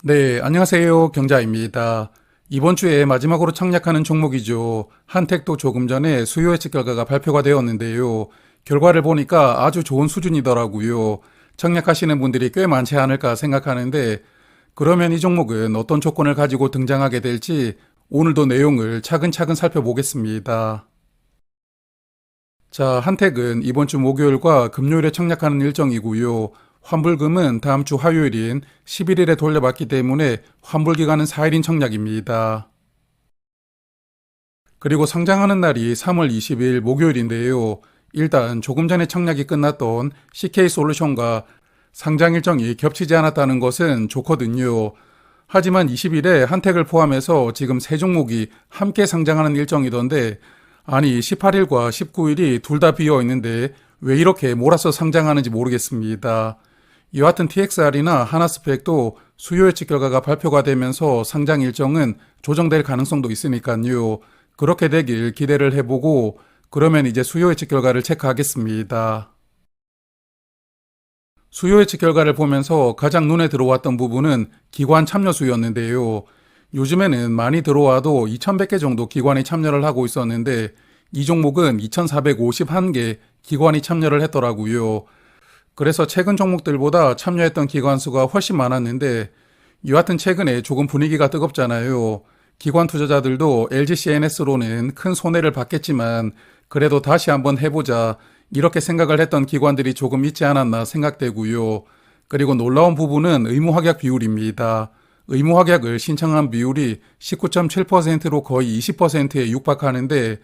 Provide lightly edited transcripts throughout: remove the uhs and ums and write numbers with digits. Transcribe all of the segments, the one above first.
네, 안녕하세요. 경자입니다. 이번 주에 마지막으로 청약하는 종목이죠. 한택도 조금 전에 수요 예측 결과가 발표가 되었는데요. 결과를 보니까 아주 좋은 수준이더라고요. 청약하시는 분들이 꽤 많지 않을까 생각하는데, 그러면 이 종목은 어떤 조건을 가지고 등장하게 될지 오늘도 내용을 차근차근 살펴보겠습니다. 자, 한택은 이번 주 목요일과 금요일에 청약하는 일정이고요. 환불금은 다음 주 화요일인 11일에 돌려받기 때문에 환불 기간은 4일인 청약입니다. 그리고 상장하는 날이 3월 20일 목요일인데요. 일단 조금 전에 청약이 끝났던 CK솔루션과 상장 일정이 겹치지 않았다는 것은 좋거든요. 하지만 20일에 한택을 포함해서 지금 세 종목이 함께 상장하는 일정이던데, 아니 18일과 19일이 둘 다 비어 있는데 왜 이렇게 몰아서 상장하는지 모르겠습니다. 여하튼 TXR이나 하나스펙도 수요 예측 결과가 발표가 되면서 상장 일정은 조정될 가능성도 있으니까요. 그렇게 되길 기대를 해보고, 그러면 이제 수요 예측 결과를 체크하겠습니다. 수요 예측 결과를 보면서 가장 눈에 들어왔던 부분은 기관 참여 수였는데요. 요즘에는 많이 들어와도 2100개 정도 기관이 참여를 하고 있었는데, 이 종목은 2451개 기관이 참여를 했더라고요. 그래서 최근 종목들보다 참여했던 기관 수가 훨씬 많았는데, 여하튼 최근에 조금 분위기가 뜨겁잖아요. 기관 투자자들도 LGCNS로는 큰 손해를 봤겠지만 그래도 다시 한번 해보자, 이렇게 생각을 했던 기관들이 조금 있지 않았나 생각되고요. 그리고 놀라운 부분은 의무합약 비율입니다. 의무합약을 신청한 비율이 19.7%로 거의 20%에 육박하는데,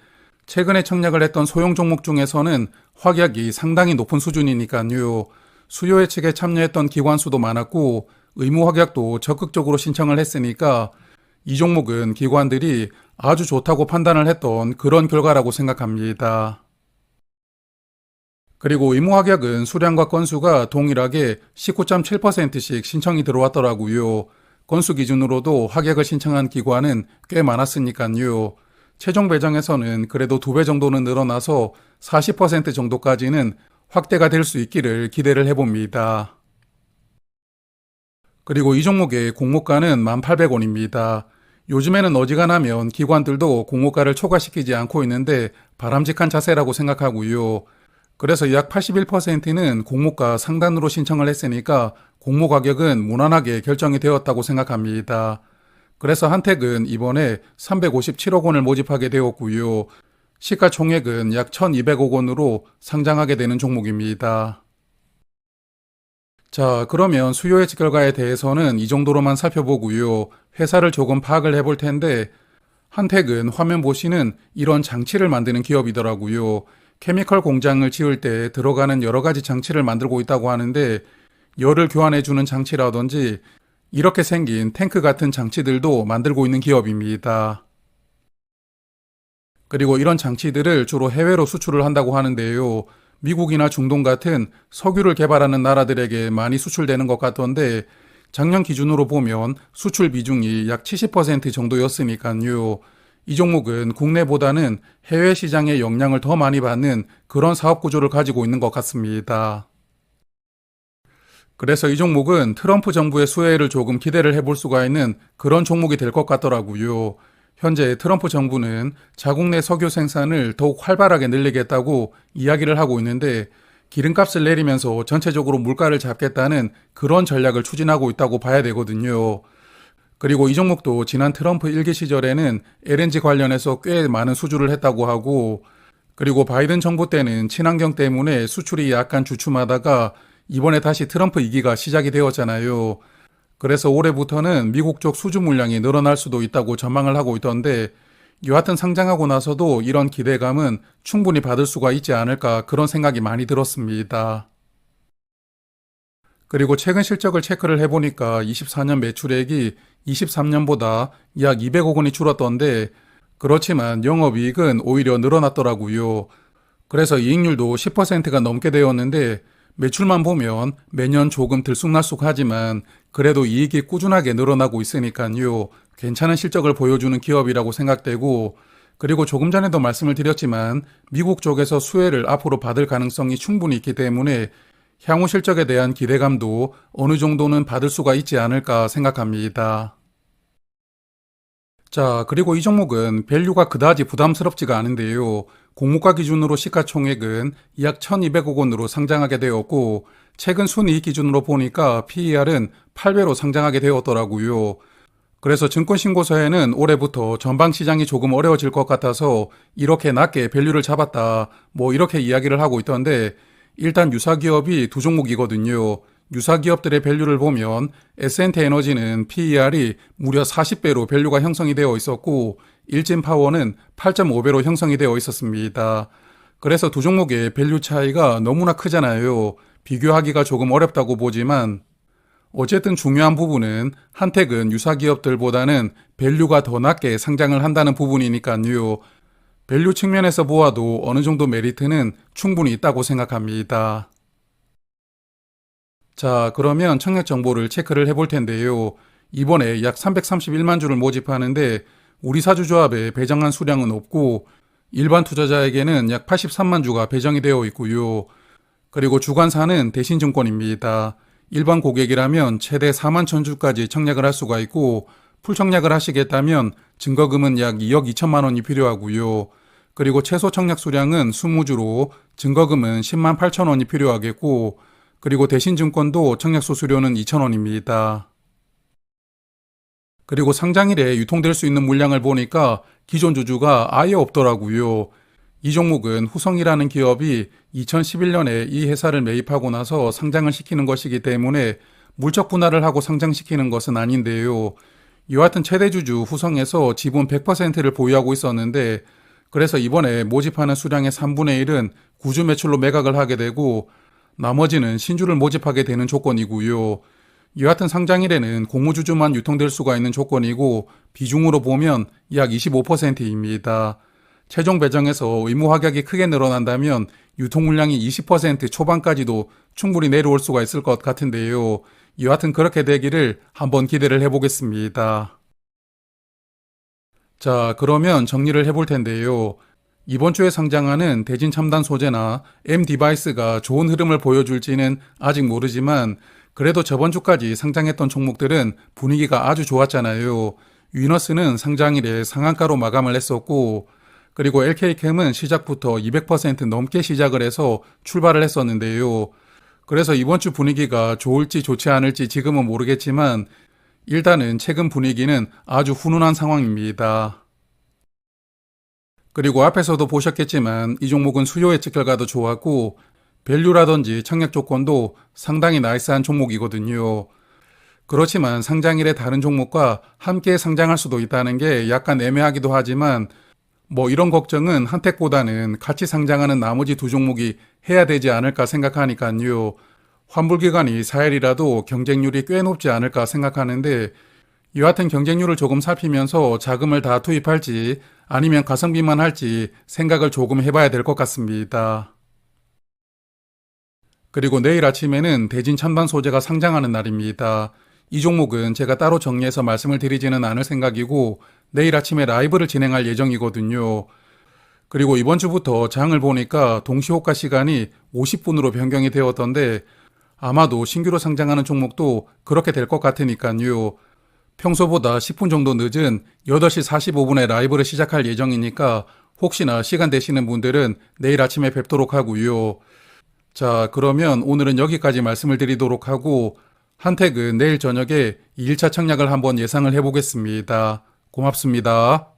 최근에 청약을 했던 소형 종목 중에서는 확약이 상당히 높은 수준이니까요. 수요 예측에 참여했던 기관 수도 많았고 의무 확약도 적극적으로 신청을 했으니까 이 종목은 기관들이 아주 좋다고 판단을 했던 그런 결과라고 생각합니다. 그리고 의무 확약은 수량과 건수가 동일하게 19.7%씩 신청이 들어왔더라고요. 건수 기준으로도 확약을 신청한 기관은 꽤 많았으니까요. 최종 배정에서는 그래도 2배 정도는 늘어나서 40% 정도까지는 확대가 될 수 있기를 기대를 해봅니다. 그리고 이 종목의 공모가는 1,800원입니다. 요즘에는 어지간하면 기관들도 공모가를 초과시키지 않고 있는데 바람직한 자세라고 생각하고요. 그래서 약 81%는 공모가 상단으로 신청을 했으니까 공모 가격은 무난하게 결정이 되었다고 생각합니다. 그래서 한택은 이번에 357억 원을 모집하게 되었고요. 시가총액은 약 1200억 원으로 상장하게 되는 종목입니다. 자, 그러면 수요 예측 결과에 대해서는 이 정도로만 살펴보고요. 회사를 조금 파악을 해볼 텐데, 한택은 화면 보시는 이런 장치를 만드는 기업이더라고요. 케미컬 공장을 지을 때 들어가는 여러 가지 장치를 만들고 있다고 하는데, 열을 교환해주는 장치라든지 이렇게 생긴 탱크 같은 장치들도 만들고 있는 기업입니다. 그리고 이런 장치들을 주로 해외로 수출을 한다고 하는데요. 미국이나 중동 같은 석유를 개발하는 나라들에게 많이 수출되는 것 같던데, 작년 기준으로 보면 수출 비중이 약 70% 정도였으니까요. 이 종목은 국내보다는 해외 시장의 영향을 더 많이 받는 그런 사업 구조를 가지고 있는 것 같습니다. 그래서 이 종목은 트럼프 정부의 수혜를 조금 기대를 해볼 수가 있는 그런 종목이 될 것 같더라고요. 현재 트럼프 정부는 자국 내 석유 생산을 더욱 활발하게 늘리겠다고 이야기를 하고 있는데, 기름값을 내리면서 전체적으로 물가를 잡겠다는 그런 전략을 추진하고 있다고 봐야 되거든요. 그리고 이 종목도 지난 트럼프 1기 시절에는 LNG 관련해서 꽤 많은 수주를 했다고 하고, 그리고 바이든 정부 때는 친환경 때문에 수출이 약간 주춤하다가 이번에 다시 트럼프 2기가 시작이 되었잖아요. 그래서 올해부터는 미국 쪽 수주 물량이 늘어날 수도 있다고 전망을 하고 있던데, 여하튼 상장하고 나서도 이런 기대감은 충분히 받을 수가 있지 않을까, 그런 생각이 많이 들었습니다. 그리고 최근 실적을 체크를 해보니까 24년 매출액이 23년보다 약 200억 원이 줄었던데, 그렇지만 영업이익은 오히려 늘어났더라고요. 그래서 이익률도 10%가 넘게 되었는데, 매출만 보면 매년 조금 들쑥날쑥하지만 그래도 이익이 꾸준하게 늘어나고 있으니까요. 괜찮은 실적을 보여주는 기업이라고 생각되고, 그리고 조금 전에도 말씀을 드렸지만 미국 쪽에서 수혜를 앞으로 받을 가능성이 충분히 있기 때문에 향후 실적에 대한 기대감도 어느 정도는 받을 수가 있지 않을까 생각합니다. 자, 그리고 이 종목은 밸류가 그다지 부담스럽지가 않은데요. 공모가 기준으로 시가총액은 약 1200억 원으로 상장하게 되었고, 최근 순이익 기준으로 보니까 PER은 8배로 상장하게 되었더라고요. 그래서 증권신고서에는 올해부터 전방시장이 조금 어려워질 것 같아서 이렇게 낮게 밸류를 잡았다, 뭐 이렇게 이야기를 하고 있던데, 일단 유사기업이 두 종목이거든요. 유사기업들의 밸류를 보면 S&T에너지는 PER이 무려 40배로 밸류가 형성이 되어 있었고, 일진파워는 8.5배로 형성이 되어 있었습니다. 그래서 두 종목의 밸류 차이가 너무나 크잖아요. 비교하기가 조금 어렵다고 보지만 어쨌든 중요한 부분은 한택은 유사기업들보다는 밸류가 더 낮게 상장을 한다는 부분이니까요. 밸류 측면에서 보아도 어느 정도 메리트는 충분히 있다고 생각합니다. 자, 그러면 청약 정보를 체크를 해볼 텐데요. 이번에 약 331만 주를 모집하는데 우리 사주조합에 배정한 수량은 없고 일반 투자자에게는 약 83만 주가 배정이 되어 있고요. 그리고 주관사는 대신증권입니다. 일반 고객이라면 최대 4만 천주까지 청약을 할 수가 있고 풀청약을 하시겠다면 증거금은 약 2억 2천만 원이 필요하고요. 그리고 최소 청약 수량은 20주로 증거금은 10만 8천 원이 필요하겠고 그리고 대신증권도 청약소 수료는 2천 원입니다. 그리고 상장일에 유통될 수 있는 물량을 보니까 기존 주주가 아예 없더라고요. 이 종목은 후성이라는 기업이 2011년에 이 회사를 매입하고 나서 상장을 시키는 것이기 때문에 물적 분할을 하고 상장시키는 것은 아닌데요. 여하튼 최대 주주 후성에서 지분 100%를 보유하고 있었는데 그래서 이번에 모집하는 수량의 3분의 1은 구주 매출로 매각을 하게 되고 나머지는 신주를 모집하게 되는 조건이고요. 여하튼 상장일에는 공모주주만 유통될 수가 있는 조건이고 비중으로 보면 약 25%입니다. 최종 배정에서 의무 확약이 크게 늘어난다면 유통 물량이 20% 초반까지도 충분히 내려올 수가 있을 것 같은데요. 여하튼 그렇게 되기를 한번 기대를 해보겠습니다. 자, 그러면 정리를 해볼 텐데요. 이번 주에 상장하는 대진 첨단 소재나 M 디바이스가 좋은 흐름을 보여줄지는 아직 모르지만 그래도 저번 주까지 상장했던 종목들은 분위기가 아주 좋았잖아요. 위너스는 상장일에 상한가로 마감을 했었고 그리고 LK캠은 시작부터 200% 넘게 시작을 해서 출발을 했었는데요. 그래서 이번 주 분위기가 좋을지 좋지 않을지 지금은 모르겠지만 일단은 최근 분위기는 아주 훈훈한 상황입니다. 그리고 앞에서도 보셨겠지만 이 종목은 수요 예측 결과도 좋았고 밸류라든지 청약 조건도 상당히 나이스한 종목이거든요. 그렇지만 상장일에 다른 종목과 함께 상장할 수도 있다는 게 약간 애매하기도 하지만 뭐 이런 걱정은 한택보다는 같이 상장하는 나머지 두 종목이 해야 되지 않을까 생각하니까요. 환불기간이 4일이라도 경쟁률이 꽤 높지 않을까 생각하는데 여하튼 경쟁률을 조금 살피면서 자금을 다 투입할지 아니면 가성비만 할지 생각을 조금 해봐야 될 것 같습니다. 그리고 내일 아침에는 대진 첨단 소재가 상장하는 날입니다. 이 종목은 제가 따로 정리해서 말씀을 드리지는 않을 생각이고 내일 아침에 라이브를 진행할 예정이거든요. 그리고 이번 주부터 장을 보니까 동시호가 시간이 50분으로 변경이 되었던데 아마도 신규로 상장하는 종목도 그렇게 될 것 같으니까요. 평소보다 10분 정도 늦은 8시 45분에 라이브를 시작할 예정이니까 혹시나 시간 되시는 분들은 내일 아침에 뵙도록 하고요. 자, 그러면 오늘은 여기까지 말씀을 드리도록 하고 한택은 내일 저녁에 2일차 청약을 한번 예상을 해보겠습니다. 고맙습니다.